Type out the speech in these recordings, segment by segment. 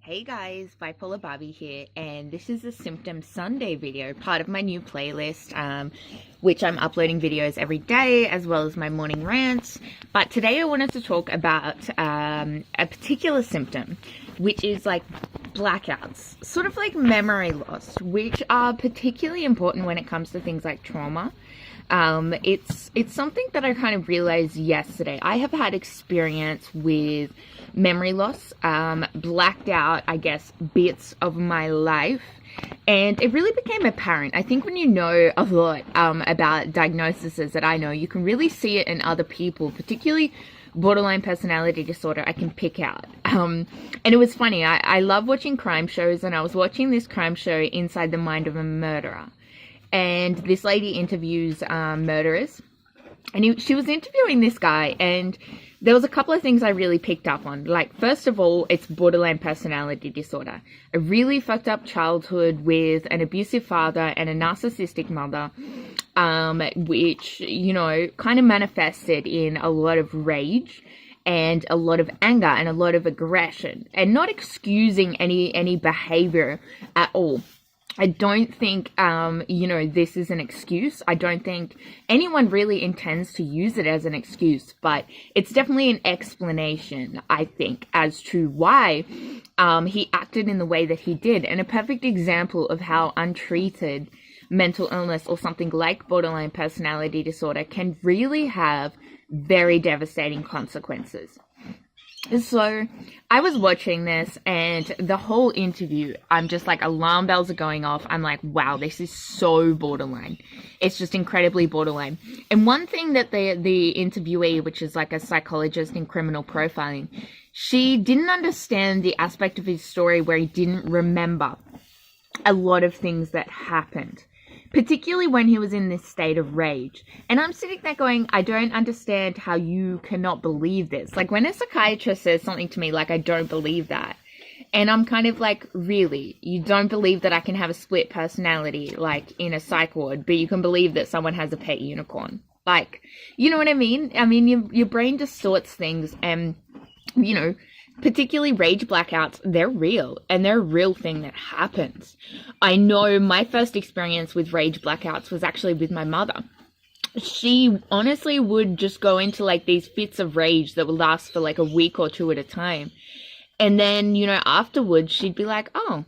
Hey guys, Bipolar Barbie here, and this is a Symptom Sunday video, part of my new playlist, which I'm uploading videos every day, as well as my morning rants. But today I wanted to talk about a particular symptom, which is like blackouts, sort of like memory loss, which are particularly important when it comes to things like trauma. It's something that I kind of realized yesterday. I have had experience with memory loss, blacked out, I guess, bits of my life. And it really became apparent. I think when you know a lot about diagnoses that I know, you can really see it in other people, particularly borderline personality disorder. I can pick out. And it was funny. I love watching crime shows, and I was watching this crime show, Inside the Mind of a Murderer. And this lady interviews murderers, and she was interviewing this guy, and there was a couple of things I really picked up on. Like, first of all, it's borderline personality disorder. A really fucked up childhood with an abusive father and a narcissistic mother, which, you know, kind of manifested in a lot of rage and a lot of anger and a lot of aggression, and not excusing any behavior at all. I don't think, this is an excuse. I don't think anyone really intends to use it as an excuse, but it's definitely an explanation, I think, as to why he acted in the way that he did. And a perfect example of how untreated mental illness or something like borderline personality disorder can really have very devastating consequences. So I was watching this, and the whole interview, I'm just like, alarm bells are going off. I'm like, wow, this is so borderline. It's just incredibly borderline. And one thing that the interviewee, which is like a psychologist in criminal profiling, she didn't understand the aspect of his story where he didn't remember a lot of things that happened, particularly when he was in this state of rage. And I'm sitting there going, I don't understand how you cannot believe this. Like, when a psychiatrist says something to me like, I don't believe that, and I'm kind of like, really? You don't believe that I can have a split personality, like, in a psych ward, but you can believe that someone has a pet unicorn? Like, you know what I mean? I mean, your brain distorts things, and, you know, particularly rage blackouts, they're real, and they're a real thing that happens. I know my first experience with rage blackouts was actually with my mother. She honestly would just go into like these fits of rage that would last for like a week or two at a time. And then, you know, afterwards she'd be like, oh,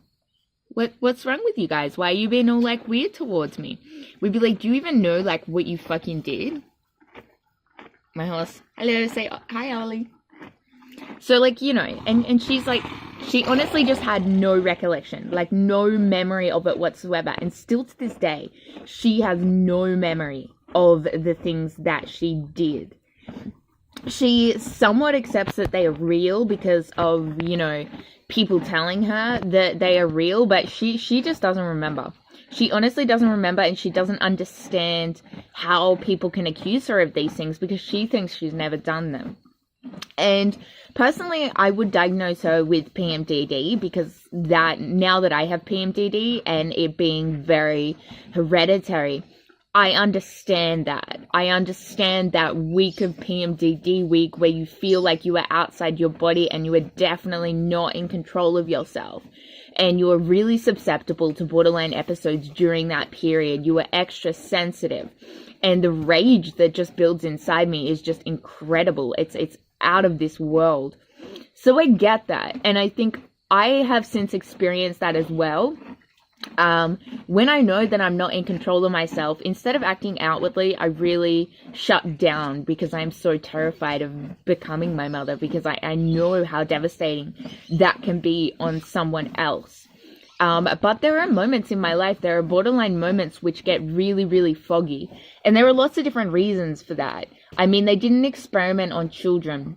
what's wrong with you guys? Why are you being all like weird towards me? We'd be like, do you even know like what you fucking did? My horse. Hello, say hi, Ollie. So, like, you know, and she's like, she honestly just had no recollection, like no memory of it whatsoever. And still to this day, she has no memory of the things that she did. She somewhat accepts that they are real because of, you know, people telling her that they are real, but she just doesn't remember. She honestly doesn't remember, and she doesn't understand how people can accuse her of these things because she thinks she's never done them. And personally, I would diagnose her with PMDD because that, now that I have PMDD and it being very hereditary, I understand that. I understand that week of PMDD week where you feel like you are outside your body and you are definitely not in control of yourself. And you are really susceptible to borderline episodes during that period. You are extra sensitive. And the rage that just builds inside me is just incredible. It's out of this world. So I get that, and I think I have since experienced that as well. When I know that I'm not in control of myself, instead of acting outwardly, I really shut down because I'm so terrified of becoming my mother, because I know how devastating that can be on someone else. But there are moments in my life, there are borderline moments which get really, really foggy. And there are lots of different reasons for that. I mean, they did an experiment on children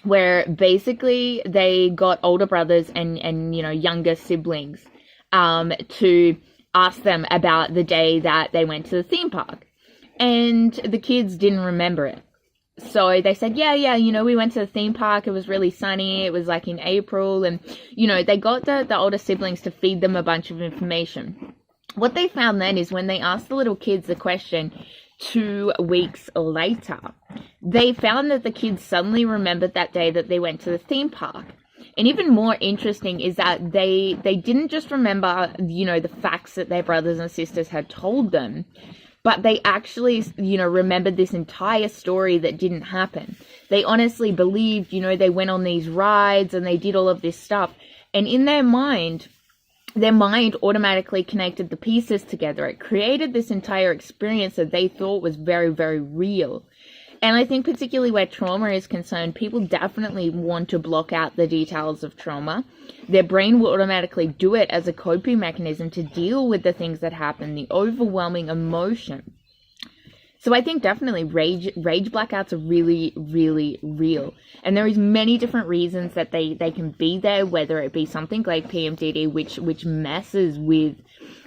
where basically they got older brothers and you know, younger siblings to ask them about the day that they went to the theme park. And the kids didn't remember it. So they said, yeah, you know, we went to the theme park. It was really sunny. It was like in April. And, you know, they got the older siblings to feed them a bunch of information. What they found then is when they asked the little kids the question 2 weeks later, they found that the kids suddenly remembered that day that they went to the theme park. And even more interesting is that they didn't just remember, you know, the facts that their brothers and sisters had told them, but they actually, you know, remembered this entire story that didn't happen. They honestly believed, you know, they went on these rides and they did all of this stuff. And in their mind automatically connected the pieces together. It created this entire experience that they thought was very, very real. And I think particularly where trauma is concerned, people definitely want to block out the details of trauma. Their brain will automatically do it as a coping mechanism to deal with the things that happen, the overwhelming emotion. So I think definitely rage blackouts are really, really real. And there is many different reasons that they can be there, whether it be something like PMDD, which messes with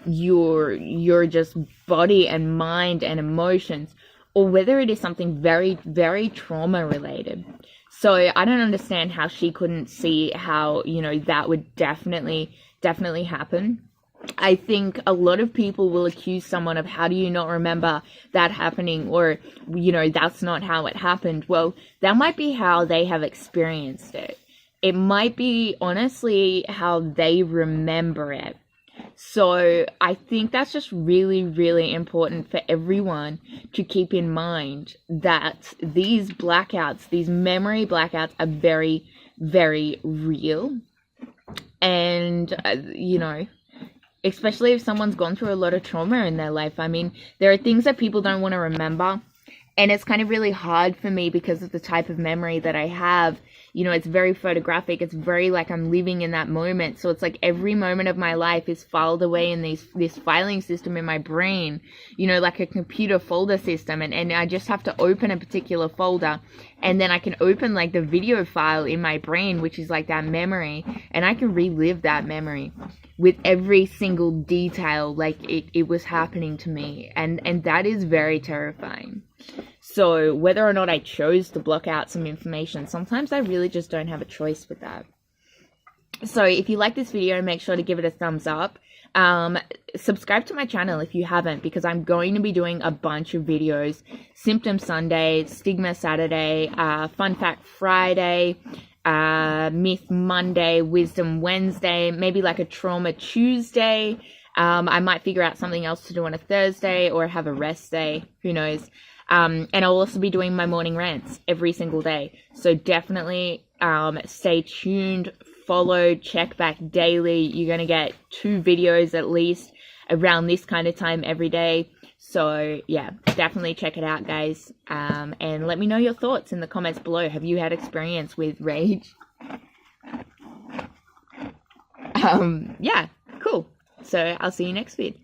your just body and mind and emotions, or whether it is something very, very trauma related. So I don't understand how she couldn't see how, you know, that would definitely happen. I think a lot of people will accuse someone of, how do you not remember that happening? Or, you know, that's not how it happened. Well, that might be how they have experienced it. It might be honestly how they remember it. So I think that's just really, really important for everyone to keep in mind, that these blackouts, these memory blackouts, are very, very real. And, you know, especially if someone's gone through a lot of trauma in their life. I mean, there are things that people don't want to remember. And it's kind of really hard for me because of the type of memory that I have. You know, it's very photographic. It's very like I'm living in that moment. So it's like every moment of my life is filed away in this filing system in my brain, you know, like a computer folder system. And I just have to open a particular folder, and then I can open like the video file in my brain, which is like that memory, and I can relive that memory with every single detail like it was happening to me. And that is very terrifying. So whether or not I chose to block out some information, sometimes I really just don't have a choice with that. So if you like this video, make sure to give it a thumbs up. Subscribe to my channel if you haven't, because I'm going to be doing a bunch of videos. Symptom Sunday, Stigma Saturday, Fun Fact Friday, Myth Monday, Wisdom Wednesday, maybe like a Trauma Tuesday. I might figure out something else to do on a Thursday, or have a rest day, who knows. And I'll also be doing my morning rants every single day. So definitely stay tuned, follow, check back daily. You're going to get 2 videos at least around this kind of time every day. So yeah, definitely check it out, guys. And let me know your thoughts in the comments below. Have you had experience with rage? Yeah, cool. So I'll see you next vid.